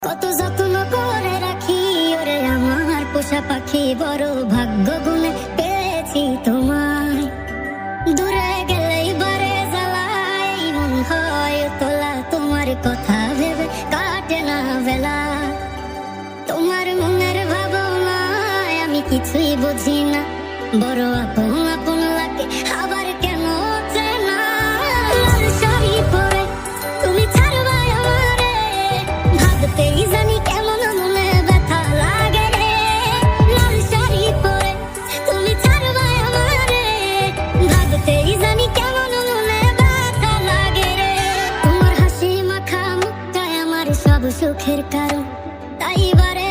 কত যত্ন করে রাখি ওরে আমার পোষা পাখি, বড় ভাগ্য গুণে পেয়েছি তোমায়। দূরে গেলেই বারে জ্বালায়, মন হয় তোলা তোমার কথা ভেবে কাটে না বেলা। তোমার মনের ভাবনায় আমি কিছুই বুঝি না, বড় আপন আপন লাগে আবার কেন চেনা। লাল শাড়ি পরে তুমি ছাড়বা আমারে, ভাবতেই জানি কেমন মনে ব্যথা লাগে রে। লাল শাড়ি পরে তুমি ছাড়বা আমারে, ভাবতেই জানি কেমন মনে ব্যথা লাগে রে। তোমার হাসি মাখা মুখটাই আমার সব সুখের কারণ, তাই বারে